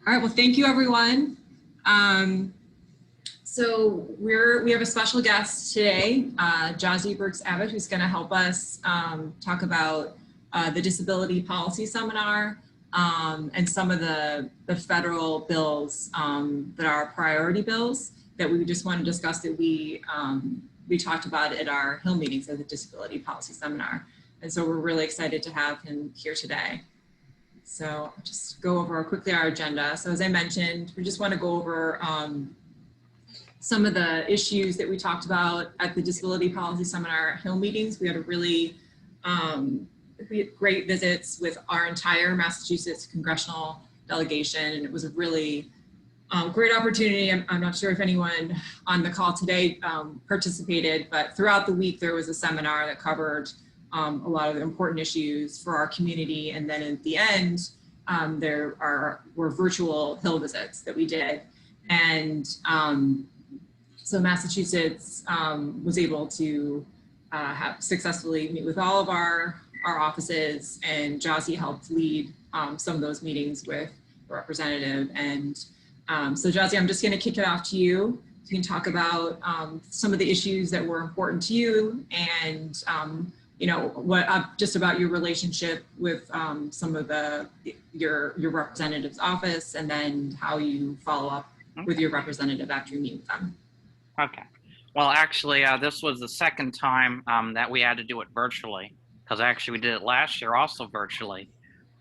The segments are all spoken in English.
All right, well, thank you, everyone. So we have a special guest today, Gyaski Burks-Abbott, who's going to help us talk about the disability policy seminar and some of the federal bills that are priority bills that we just want to discuss that we talked about at our Hill meetings at the disability policy seminar. And so we're really excited to have him here today. So I'll just go over quickly our agenda. So as I mentioned, we just want to go over some of the issues that we talked about at the disability policy seminar Hill meetings. We had a really great visits with our entire Massachusetts congressional delegation, and it was a really great opportunity. I'm not sure if anyone on the call today participated, but throughout the week there was a seminar that covered a lot of important issues for our community. And then at the end, there were virtual Hill visits that we did. And so Massachusetts was able to successfully meet with all of our offices, and Gyaski helped lead some of those meetings with the representative. And so Gyaski, I'm just gonna kick it off to you. You can talk about some of the issues that were important to you, and you know, just about your relationship with some of your representative's office, and then how you follow up with your representative after you meet with them. Okay. Well, actually, this was the second time that we had to do it virtually, because actually we did it last year also virtually.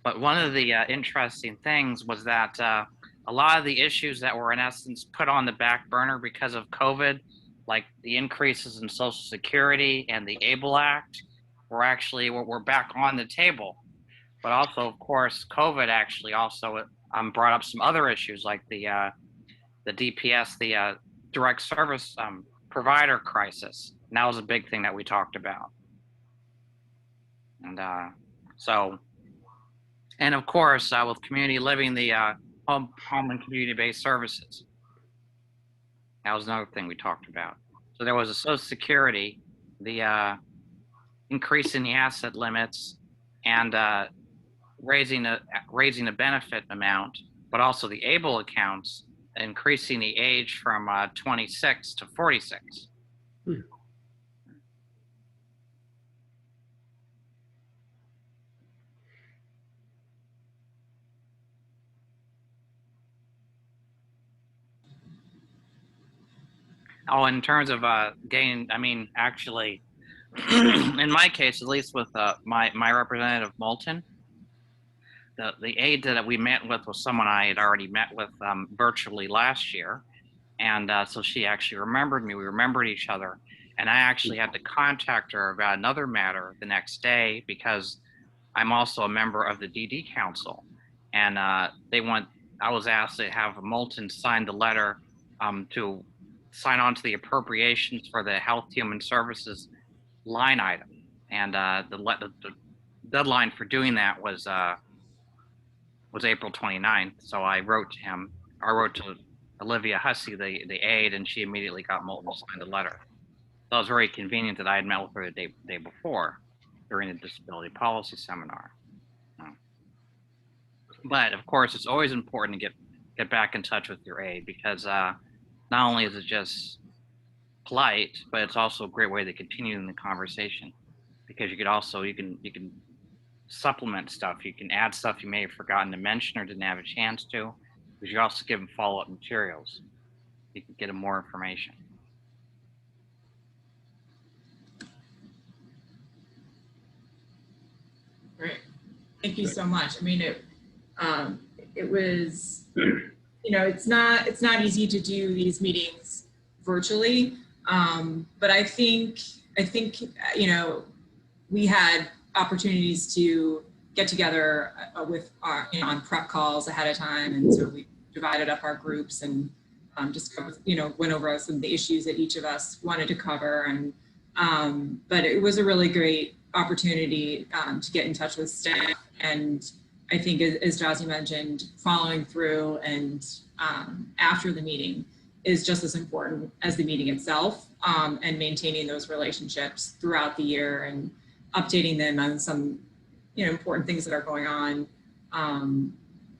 But one of the interesting things was that a lot of the issues that were in essence put on the back burner because of COVID, like the increases in Social Security and the ABLE Act, we're back on the table. But also, of course, COVID actually also brought up some other issues like the DPS, the direct service provider crisis. And that was a big thing that we talked about. And and of course, with community living, the home and community-based services. That was another thing we talked about. So there was a Social Security, the increasing the asset limits, and raising the benefit amount, but also the ABLE accounts, increasing the age from 26 to 46. Oh, in terms of gaining, I mean, actually, in my case, at least with my representative Moulton, the aide that we met with was someone I had already met with virtually last year. And so she actually remembered me. We remembered each other. And I actually had to contact her about another matter the next day because I'm also a member of the DD Council. And I was asked to have Moulton sign the letter to sign on to the appropriations for the Health Human Services line item. And the deadline for doing that was April 29th. So I wrote to him. I wrote to Olivia Hussey, the aide, and she immediately got Moulton to sign the letter. So it was very convenient that I had met with her the day before during the disability policy seminar. But of course, it's always important to get back in touch with your aide, because not only is it just polite, but it's also a great way to continue in the conversation, because you can supplement stuff. You can add stuff you may have forgotten to mention or didn't have a chance to, because you also give them follow-up materials. You can get them more information. Great, thank you so much. I mean, it was, you know, it's not easy to do these meetings virtually, but I think you know, we had opportunities to get together with our, you know, on prep calls ahead of time, and so we divided up our groups and just, you know, went over some of the issues that each of us wanted to cover. And but it was a really great opportunity to get in touch with staff, and I think, as Gyaski mentioned, following through and after the meeting is just as important as the meeting itself, and maintaining those relationships throughout the year and updating them on some, you know, important things that are going on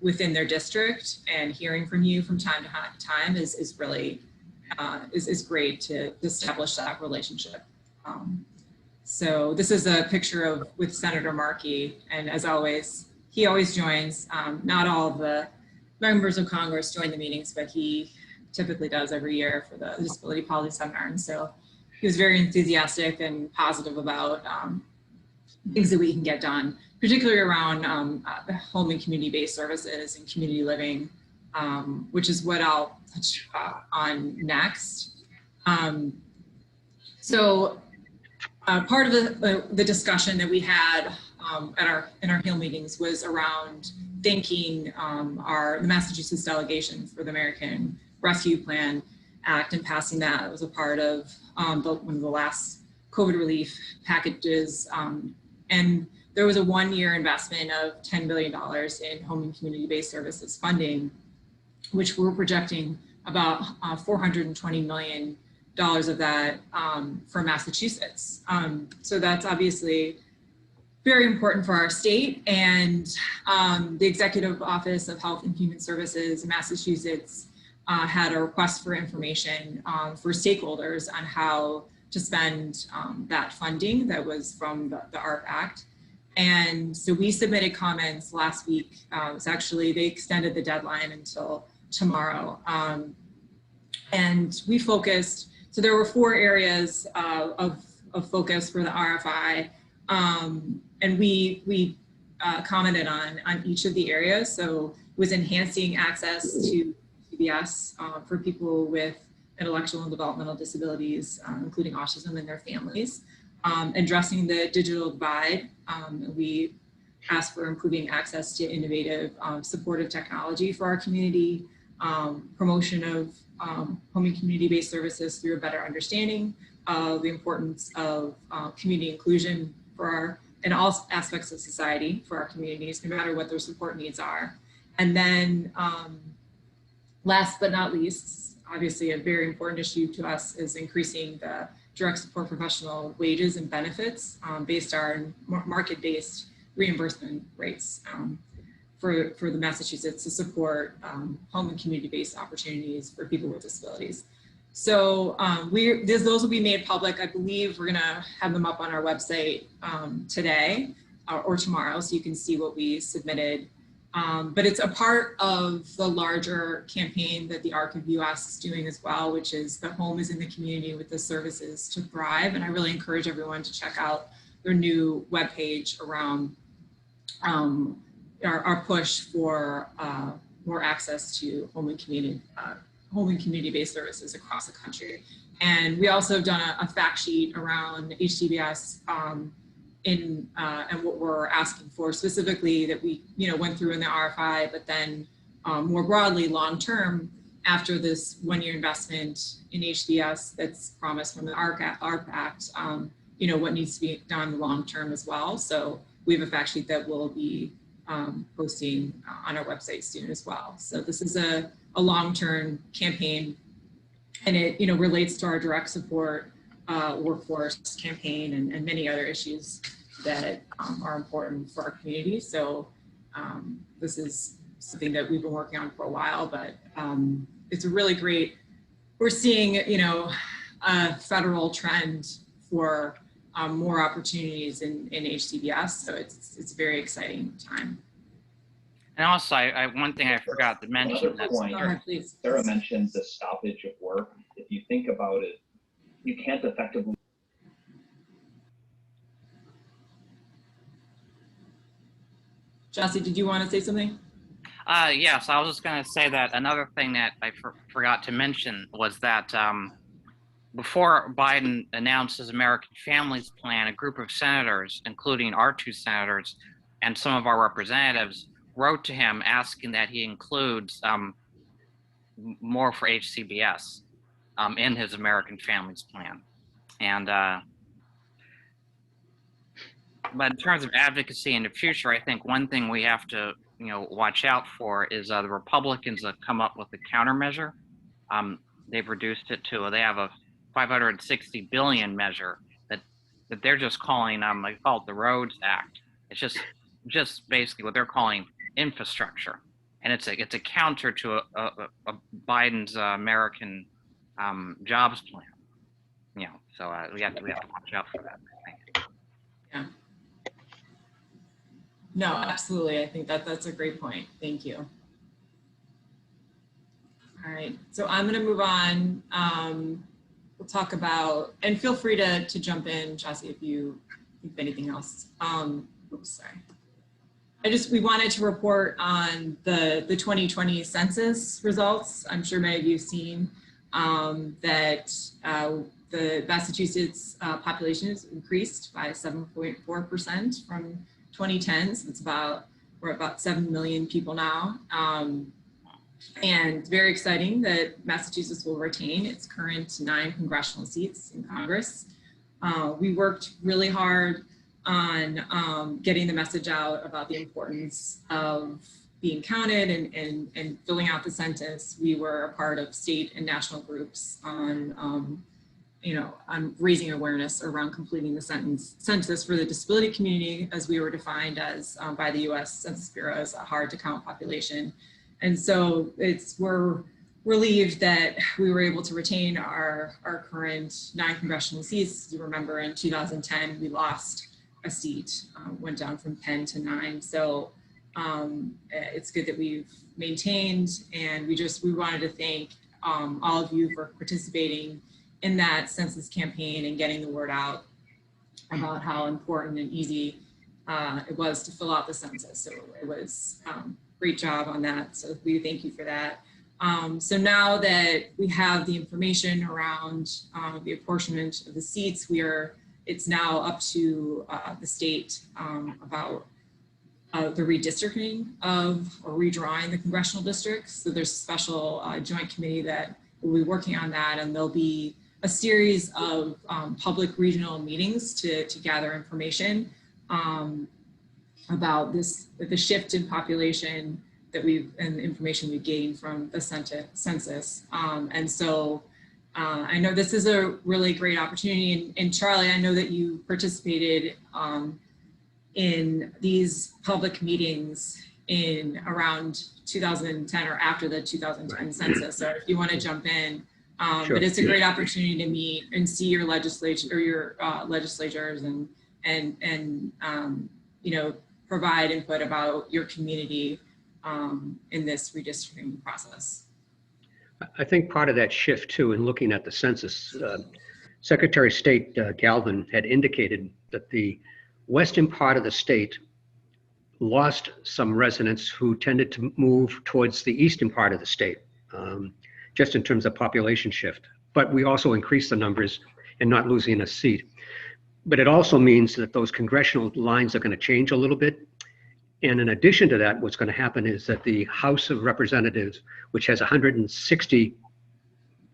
within their district, and hearing from you from time to time is really is great to establish that relationship. So this is a picture of with Senator Markey, and as always, he always joins. Not all of the members of Congress join the meetings, but he typically does every year for the Disability Policy Seminar. And so he was very enthusiastic and positive about things that we can get done, particularly around the home and community-based services and community living, which is what I'll touch on next. Part of the discussion that we had in our HEAL meetings was around thanking the Massachusetts delegation for the American Rescue Plan Act and passing that. It was a part of one of the last COVID relief packages. And there was a 1-year investment of $10 billion in home and community-based services funding, which we're projecting about $420 million of that for Massachusetts. So that's obviously very important for our state, and the Executive Office of Health and Human Services in Massachusetts had a request for information for stakeholders on how to spend that funding that was from the ARP Act. And so we submitted comments last week. It's actually, they extended the deadline until tomorrow. And we focused, so there were 4 areas of focus for the RFI. And we commented on each of the areas. So it was enhancing access to CBS for people with intellectual and developmental disabilities, including autism and their families, addressing the digital divide. We asked for improving access to innovative supportive technology for our community, promotion of home and community-based services through a better understanding of the importance of community inclusion in all aspects of society for our communities, no matter what their support needs are. And then last but not least, obviously a very important issue to us is increasing the direct support professional wages and benefits based on market-based reimbursement rates for the Massachusetts to support home and community-based opportunities for people with disabilities. So those will be made public. I believe we're gonna have them up on our website today or tomorrow, so you can see what we submitted. But it's a part of the larger campaign that the ARC of US is doing as well, which is the home is in the community with the services to thrive. And I really encourage everyone to check out their new webpage around our push for more access to home and community-based services across the country. And we also have done a fact sheet around HCBS and what we're asking for specifically that we went through in the RFI, but then more broadly long-term after this 1-year investment in HCBS that's promised from the ARP Act, what needs to be done long-term as well. So we have a fact sheet that will be posting on our website soon as well. So this is a long-term campaign, and it relates to our direct support workforce campaign and many other issues that are important for our community. So this is something that we've been working on for a while, but it's a really great, we're seeing a federal trend for more opportunities in HCBS. So it's a very exciting time. And also, one thing I forgot to mention. Sarah mentioned the stoppage of work. If you think about it, you can't effectively. Gyaski, did you want to say something? Yes, I was just going to say that another thing that I forgot to mention was that before Biden announced his American Families Plan, a group of senators, including our 2 senators and some of our representatives, wrote to him asking that he includes more for HCBS in his American Families Plan. And but in terms of advocacy in the future, I think one thing we have to watch out for is the Republicans have come up with a countermeasure. They've reduced it to they have a $560 billion measure that they're just calling they call it the Roads Act. It's just basically what they're calling infrastructure. and it's a counter to a Biden's American jobs plan. You know, so we have to watch out for that, I think. Yeah. No, absolutely. I think that's a great point. Thank you. All right, so I'm going to move on. We'll talk about, and feel free to jump in, Gyaski, if you think of anything else. Oops, sorry. We wanted to report on the 2020 census results. I'm sure many of you have seen that the Massachusetts population has increased by 7.4% from 2010. So we're about 7 million people now. And very exciting that Massachusetts will retain its current 9 congressional seats in Congress. We worked really hard on getting the message out about the importance of being counted and filling out the census. We were a part of state and national groups on, on raising awareness around completing the census for the disability community, as we were defined as by the U.S. Census Bureau as a hard to count population. And so we're relieved that we were able to retain our current 9 congressional seats. You remember in 2010, we lost a seat, went down from 10 to 9. So it's good that we've maintained, and we wanted to thank all of you for participating in that census campaign and getting the word out about how important and easy it was to fill out the census. So it was great job on that. So we thank you for that. So now that we have the information around the apportionment of the seats, it's now up to the state about the redistricting or redrawing the congressional districts. So there's a special joint committee that will be working on that, and there'll be a series of public regional meetings to gather information about the shift in population and the information we gained from the census. And so I know this is a really great opportunity. And Charlie, I know that you participated in these public meetings in around 2010 or after the 2010 census. So if you want to jump in, Sure. But it's a great opportunity to meet and see your legislature or your legislators and provide input about your community in this redistricting process. I think part of that shift too, in looking at the census, Secretary of State Galvin had indicated that the western part of the state lost some residents who tended to move towards the eastern part of the state, just in terms of population shift. But we also increased the numbers and not losing a seat. But it also means that those congressional lines are going to change a little bit. And in addition to that, what's going to happen is that the House of Representatives, which has 160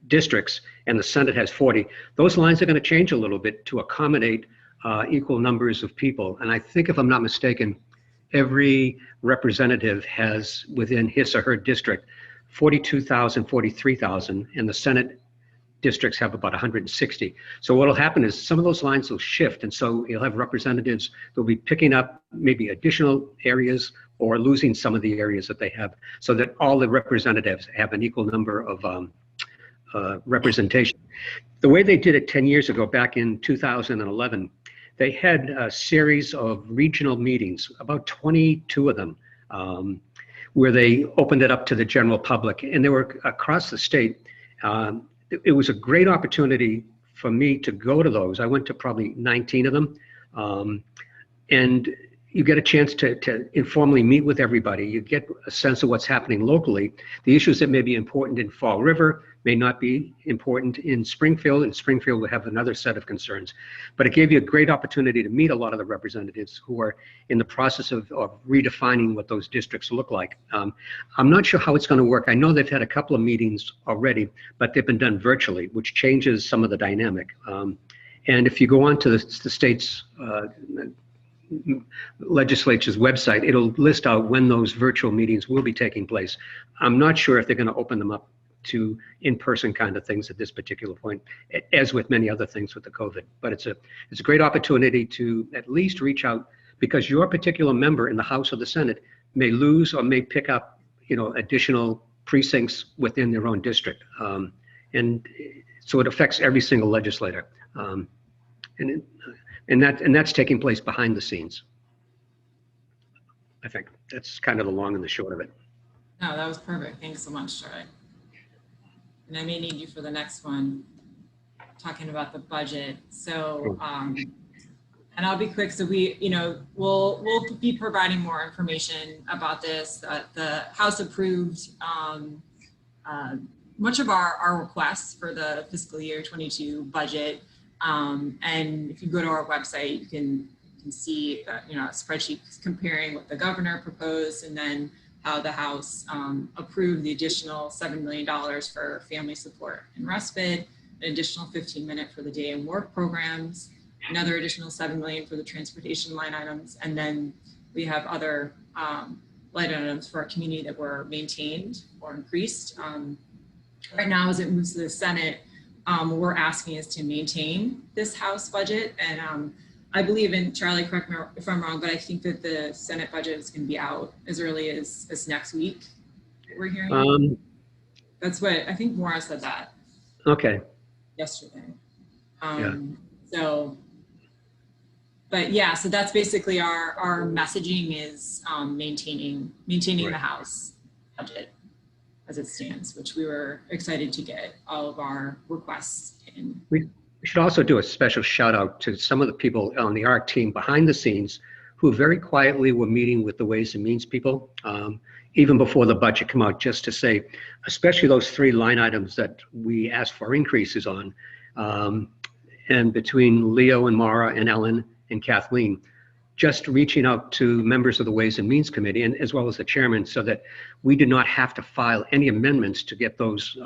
districts, and the Senate has 40, those lines are going to change a little bit to accommodate equal numbers of people. And I think, if I'm not mistaken, every representative has within his or her district 42,000, 43,000, and the Senate districts have about 160. So what will happen is some of those lines will shift, and so you'll have representatives that will be picking up maybe additional areas or losing some of the areas that they have, so that all the representatives have an equal number of representation. The way they did it 10 years ago, back in 2011, they had a series of regional meetings, about 22 of them, where they opened it up to the general public, and they were across the state. It was a great opportunity for me to go to those. I went to probably 19 of them, and you get a chance to informally meet with everybody. You get a sense of what's happening locally. The issues that may be important in Fall River may not be important in Springfield, and Springfield will have another set of concerns. But it gave you a great opportunity to meet a lot of the representatives who are in the process of redefining what those districts look like. I'm not sure how it's going to work. I know they've had a couple of meetings already, but they've been done virtually, which changes some of the dynamic. And if you go on to the state's legislature's website, it'll list out when those virtual meetings will be taking place. I'm not sure if they're going to open them up to in-person kind of things at this particular point, as with many other things with the COVID. But it's a great opportunity to at least reach out, because your particular member in the House or the Senate may lose or may pick up additional precincts within their own district. And so it affects every single legislator. And that's taking place behind the scenes. I think that's kind of the long and the short of it. No, that was perfect. Thanks so much, Troy. And I may need you for the next one, talking about the budget. So, and I'll be quick. So we'll be providing more information about this. The House approved much of our requests for the fiscal year 22 budget. And if you go to our website, you can see a spreadsheet comparing what the governor proposed and then how the House approved the additional $7 million for family support and respite, an additional 15-minute for the day and work programs, another additional $7 million for the transportation line items, and then we have other line items for our community that were maintained or increased. Right now, as it moves to the Senate, what we're asking is to maintain this House budget, and I believe, and Charlie, correct me if I'm wrong, but I think that the Senate budget is going to be out as early as next week. We're hearing. That's what I think. Maura said that. Okay. Yesterday. Yeah. So, but yeah, so that's basically our messaging is maintaining the House budget as it stands, which we were excited to get all of our requests in. We should also do a special shout out to some of the people on the ARC team behind the scenes who very quietly were meeting with the Ways and Means people, even before the budget came out, just to say, especially those 3 line items that we asked for increases on, and between Leo and Mara and Ellen and Kathleen, just reaching out to members of the Ways and Means Committee and as well as the chairman so that we did not have to file any amendments to get those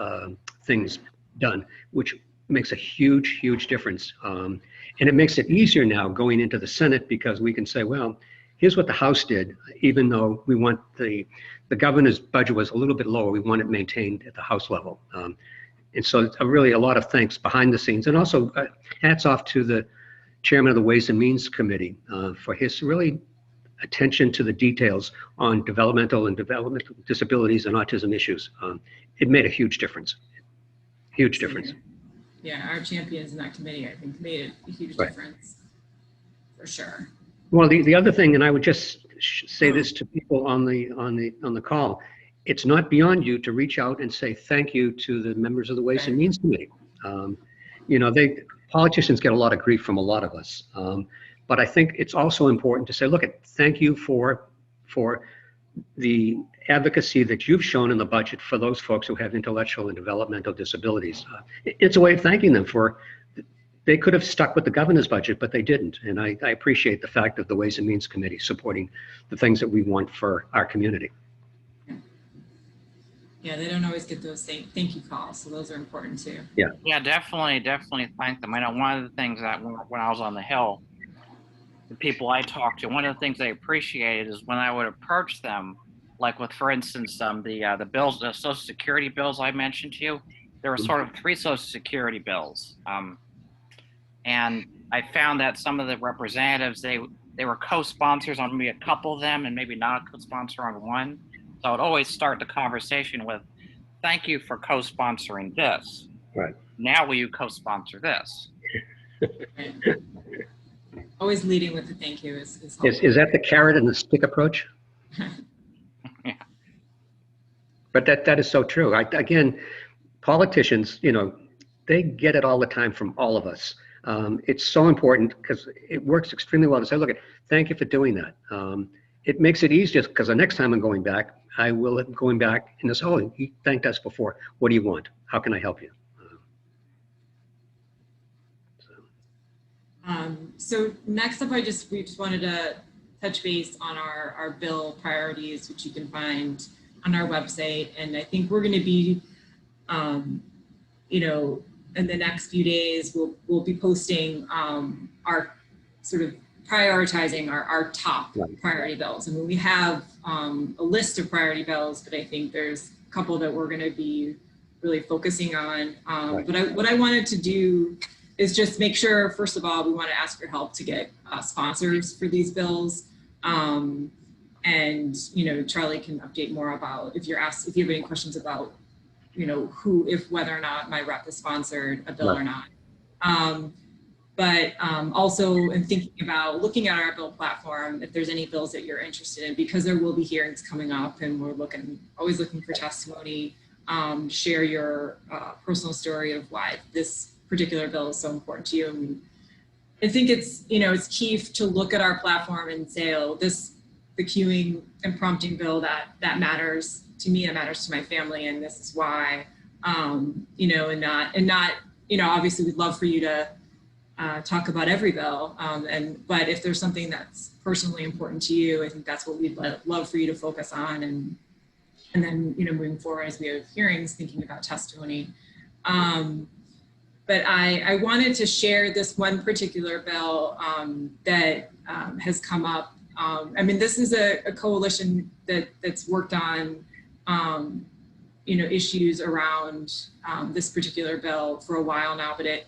things done, which makes a huge, huge difference. And it makes it easier now going into the Senate because we can say, well, here's what the House did, even though we want the governor's budget was a little bit lower, we want it maintained at the House level. And so it's really a lot of thanks behind the scenes. And also hats off to the chairman of the Ways and Means Committee for his really attention to the details on developmental disabilities and autism issues. It made a huge difference, huge difference. Yeah, our champions in that committee, I think, made a huge difference, for sure. Well, the other thing, and I would just say this to people on the call, it's not beyond you to reach out and say thank you to the members of the Ways and Means Committee. Politicians get a lot of grief from a lot of us, but I think it's also important to say, look, thank you for the advocacy that you've shown in the budget for those folks who have intellectual and developmental disabilities. It's a way of thanking them for, they could have stuck with the governor's budget, but they didn't. And I appreciate the fact of the Ways and Means Committee supporting the things that we want for our community. Yeah, they don't always get those thank you calls, so those are important too. Yeah, definitely thank them. I know one of the things that when I was on the Hill, the people I talked to, one of the things they appreciated is when I would approach them, like with, for instance, the bills, the Social Security bills I mentioned to you, there were sort of 3 Social Security bills. And I found that some of the representatives, they were co-sponsors on maybe a couple of them and maybe not a co-sponsor on one. So I would always start the conversation with, thank you for co-sponsoring this. Right. Now will you co-sponsor this? Always leading with the thank you is helpful. Is that the carrot and the stick approach? Yeah. But that is so true. Again, politicians, they get it all the time from all of us. It's so important because it works extremely well to say, look, thank you for doing that. It makes it easier because the next time I'm going back, I will be going back and say, oh, you thanked us before. What do you want? How can I help you? So next up, we just wanted to touch base on our bill priorities, which you can find on our website. And I think we're going to be, in the next few days, we'll be posting our sort of prioritizing our top priority bills. And we have a list of priority bills, but I think there's a couple that we're going to be really focusing on. But what I wanted to do is just make sure, first of all, we want to ask for help to get sponsors for these bills. And, Charlie can update more about if you have any questions about, whether or not my rep has sponsored a bill or not. But also in thinking about looking at our bill platform, if there's any bills that you're interested in, because there will be hearings coming up, and we're always looking for testimony, share your personal story of why this particular bill is so important to you. And I think it's key to look at our platform and say, oh, the queuing and prompting bill that matters to me, that matters to my family, and this is why, and not, obviously we'd love for you to talk about every bill, but if there's something that's personally important to you, I think that's what we'd love for you to focus on, and then moving forward as we have hearings, thinking about testimony. But I wanted to share this one particular bill that has come up. This is a coalition that's worked on issues around this particular bill for a while now, but it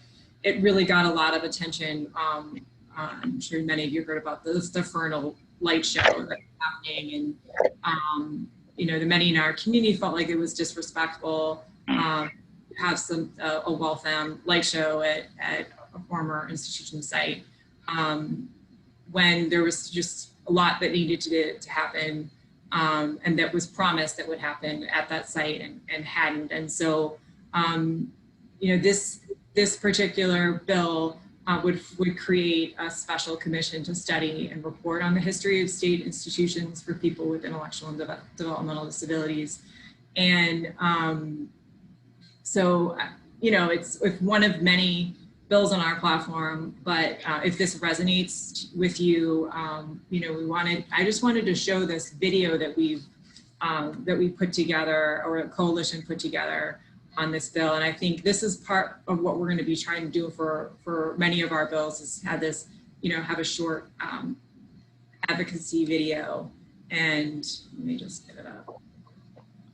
really got a lot of attention. I'm sure many of you heard about the Fernal light show that's happening, and the many in our community felt like it was disrespectful. Have a Waltham light show at a former institution site when there was just a lot that needed to happen, and that was promised that would happen at that site and hadn't. And so, this particular bill would create a special commission to study and report on the history of state institutions for people with intellectual and developmental disabilities. And it's one of many bills on our platform, but if this resonates with you, I just wanted to show this video that we put together, or a coalition put together on this bill. And I think this is part of what we're going to be trying to do for many of our bills, is have this, have a short advocacy video. And let me just get it up.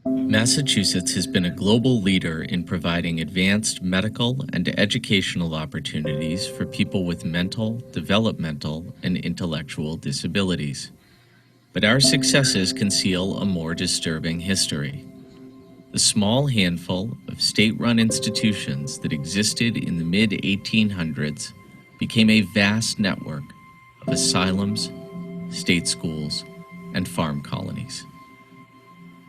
Massachusetts has been a global leader in providing advanced medical and educational opportunities for people with mental, developmental, and intellectual disabilities. But our successes conceal a more disturbing history. The small handful of state-run institutions that existed in the mid-1800s became a vast network of asylums, state schools, and farm colonies.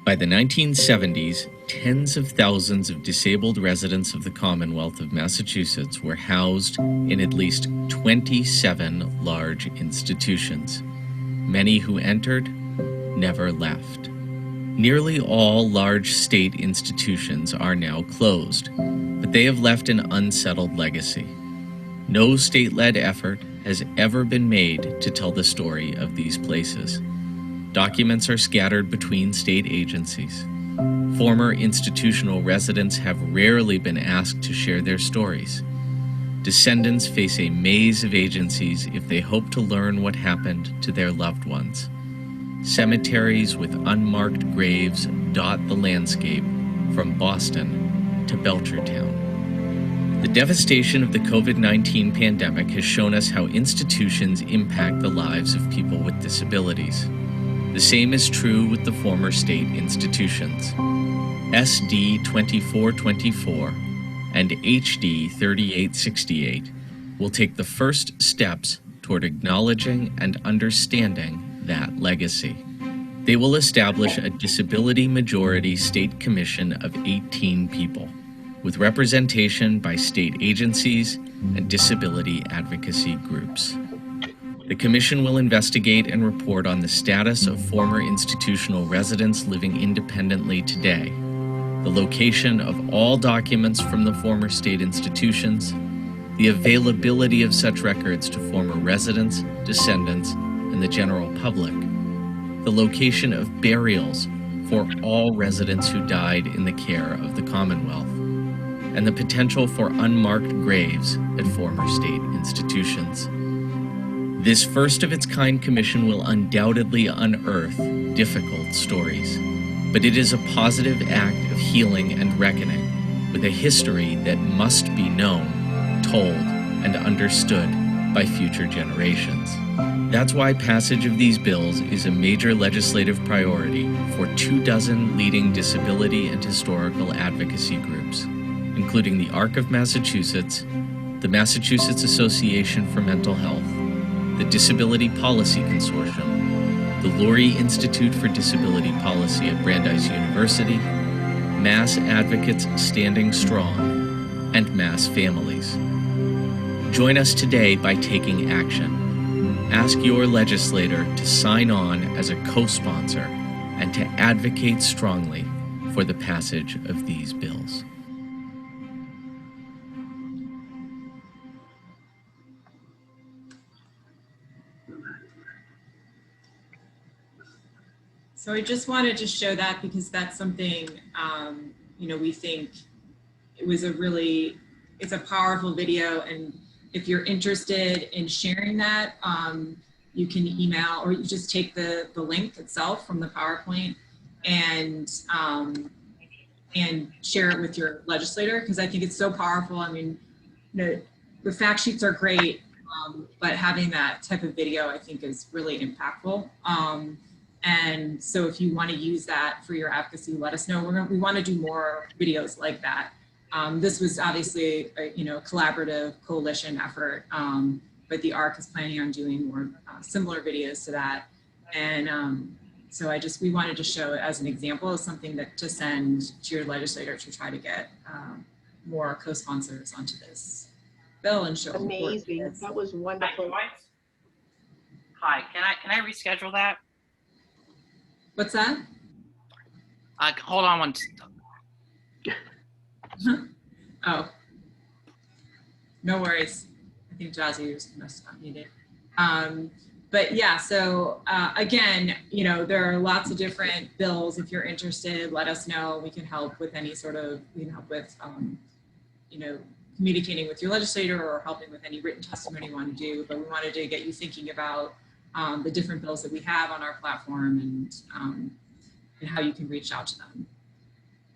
By the 1970s, tens of thousands of disabled residents of the Commonwealth of Massachusetts were housed in at least 27 large institutions. Many who entered never left. Nearly all large state institutions are now closed, but they have left an unsettled legacy. No state-led effort has ever been made to tell the story of these places. Documents are scattered between state agencies. Former institutional residents have rarely been asked to share their stories. Descendants face a maze of agencies if they hope to learn what happened to their loved ones. Cemeteries with unmarked graves dot the landscape from Boston to Belchertown. The devastation of the COVID-19 pandemic has shown us how institutions impact the lives of people with disabilities. The same is true with the former state institutions. SD 2424 and HD 3868 will take the first steps toward acknowledging and understanding that legacy. They will establish a disability majority state commission of 18 people, with representation by state agencies and disability advocacy groups. The commission will investigate and report on the status of former institutional residents living independently today, the location of all documents from the former state institutions, the availability of such records to former residents, descendants, and the general public, the location of burials for all residents who died in the care of the Commonwealth, and the potential for unmarked graves at former state institutions. This first-of-its-kind commission will undoubtedly unearth difficult stories, but it is a positive act of healing and reckoning with a history that must be known, told, and understood by future generations. That's why passage of these bills is a major legislative priority for 24 leading disability and historical advocacy groups, including the ARC of Massachusetts, the Massachusetts Association for Mental Health, the Disability Policy Consortium, the Lurie Institute for Disability Policy at Brandeis University, Mass Advocates Standing Strong, and Mass Families. Join us today by taking action. Ask your legislator to sign on as a co-sponsor and to advocate strongly for the passage of these bills. So I just wanted to show that because that's something, you know, we think it was it's a powerful video, and if you're interested in sharing that, you can email, or you just take the link itself from the PowerPoint and share it with your legislator, because I think it's so powerful. I mean, the fact sheets are great, but having that type of video, I think, is really impactful. And so if you want to use that for your advocacy, let us know. We want to do more videos like that. This was obviously a collaborative coalition effort, but the ARC is planning on doing more similar videos to that. And so we wanted to show it as an example of something to send to your legislator to try to get more co-sponsors onto this bill and show. Amazing. That was wonderful. Hi, can I reschedule that? What's that? Hold on one. Oh, no worries. I think Gyaski must not need it. But yeah, so again, there are lots of different bills. If you're interested, let us know. We can help with any sort of, we can help with, communicating with your legislator or helping with any written testimony you want to do. But we wanted to get you thinking about the different bills that we have on our platform and how you can reach out to them.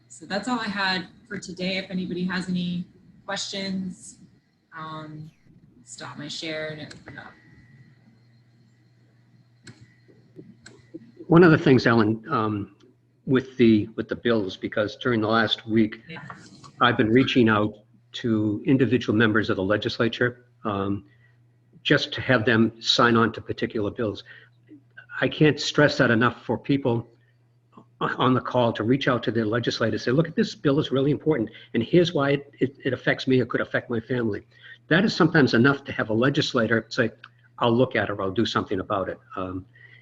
So that's all I had for today. If anybody has any questions, stop my share and open up. One of the things, Ellen, with the bills, because during the last week, Yeah. I've been reaching out to individual members of the legislature just to have them sign on to particular bills. I can't stress that enough for people on the call to reach out to their legislators, say, look, this bill is really important, and here's why it affects me or could affect my family. That is sometimes enough to have a legislator say, I'll look at it or I'll do something about it.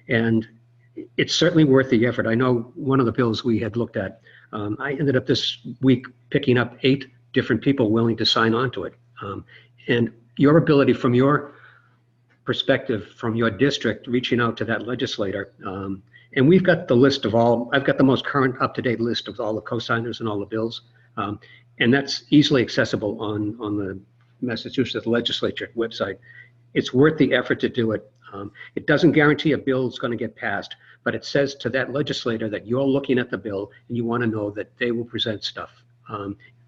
And it's certainly worth the effort. I know one of the bills we had looked at, I ended up this week picking up 8 different people willing to sign on to it. And your ability from your perspective, from your district, reaching out to that legislator, and we've got the list of all, I've got the most current up-to-date list of all the co-signers and all the bills. And that's easily accessible on the Massachusetts legislature website. It's worth the effort to do it. It doesn't guarantee a bill is going to get passed, but it says to that legislator that you're looking at the bill and you want to know that they will present stuff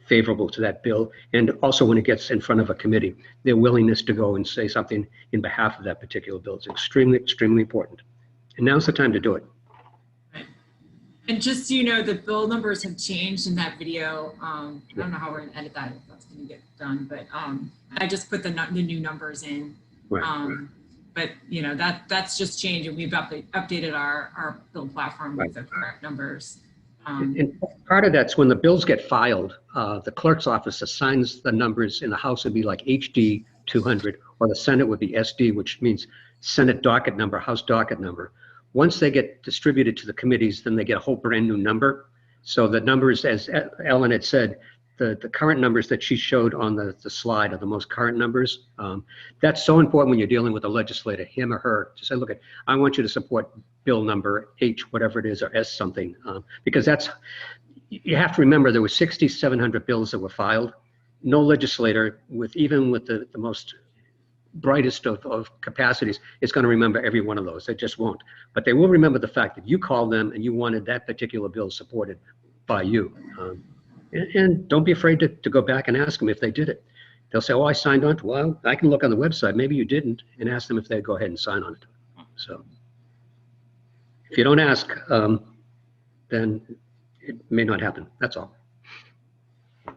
favorable to that bill. And also when it gets in front of a committee, their willingness to go and say something in behalf of that particular bill is extremely, extremely important. And now's the time to do it. Right. And just so you know, the bill numbers have changed in that video. I don't know how we're going to edit that, if that's going to get done, but I just put the new numbers in. Right. But that's just changed, and we've updated our bill platform with the correct numbers. And part of that's when the bills get filed, the clerk's office assigns the numbers. In the House would be like HD 200, or the Senate would be SD, which means Senate docket number, House docket number. Once they get distributed to the committees, then they get a whole brand new number. So the numbers, as Ellen had said, the current numbers that she showed on the slide are the most current numbers. That's so important when you're dealing with a legislator, him or her, to say, look, I want you to support bill number H, whatever it is, or S something, because you have to remember there were 6,700 bills that were filed. No legislator, even with the most brightest of capacities, is going to remember every one of those. They just won't. But they will remember the fact that you called them and you wanted that particular bill supported by you. And don't be afraid to go back and ask them if they did it. They'll say, oh, I signed on to, well, I can look on the website. Maybe you didn't, and ask them if they'd go ahead and sign on it. So if you don't ask, then it may not happen. That's all. All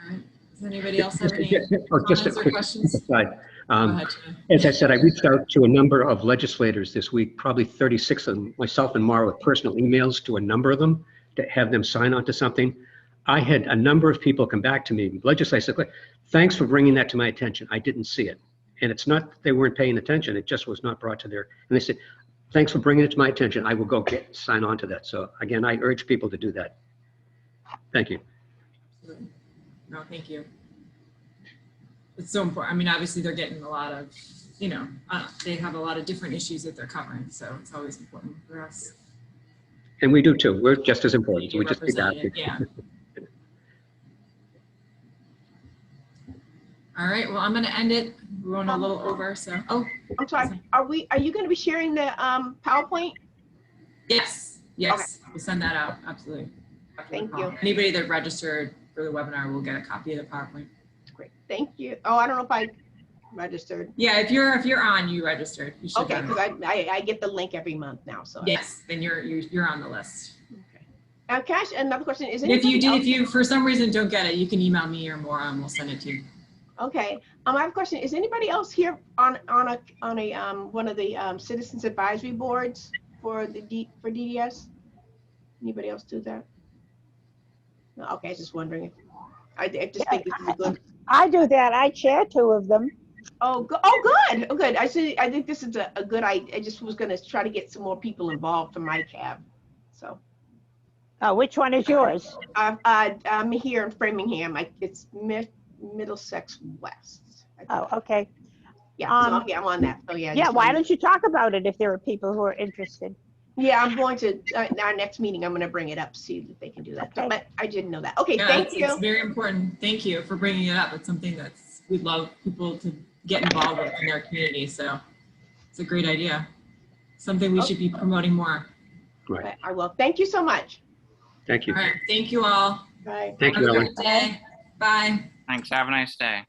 right. Does anybody else have any Just a comments or quick questions? aside. Go ahead, Jen. As I said, I reached out to a number of legislators this week, probably 36 of them, myself and Mara, with personal emails to a number of them to have them sign on to something. I had a number of people come back to me, legislators, like, thanks for bringing that to my attention. I didn't see it. And it's not that they weren't paying attention. It just was not brought to their, and they said, thanks for bringing it to my attention. I will go sign on to that. So again, I urge people to do that. Thank you. No, thank you. It's so important. I mean, obviously they're getting a lot of, you know, they have a lot of different issues that they're covering. So it's always important for us. And we do too. We're just as important. to We be just need that. represented. Yeah. All right. Well, I'm going to end it. We're going a little over. So, oh, I'm sorry. Are you going to be sharing the PowerPoint? yes. Yes. We'll send that out. Absolutely. After the Thank call. you. Anybody that registered for the webinar will get a copy of the PowerPoint. Great. Thank you. Oh, I don't know if I registered. Yeah. If you're on, you registered. You should Okay, have because it. I get the link every month now. So Yes. Then you're on the list. okay. Cash. Another question is If you for some reason don't get it, you can email me or Maura and we'll send it to you. Okay. I have a question. Is anybody else here on one of the citizens advisory boards for DDS? Anybody else do that? No, okay, I was just wondering. I just think this is a good. I do that. I chair 2 of them. Oh, good. Oh, good. I think this is a good idea. I just was going to try to get some more people involved for my cab. So. Which one is yours? I'm here in Framingham. It's Middlesex West. Oh, okay. Yeah, so I'm on that. So yeah. Yeah, why don't you talk about it if there are people who are interested? Yeah, I'm going to, our next meeting, I'm going to bring it up, see if they can do that. Okay. But I didn't know that. Okay, Yeah, thank you. It's very important. Thank you for bringing it up. It's something we'd love people to get involved with in their community. So it's a great idea. Something we should be promoting more. Right. I will. Thank you so much. Thank you. All right. Thank you all. Bye. Thank Have you, a Ellen. great day. Bye. Thanks. Have a nice day.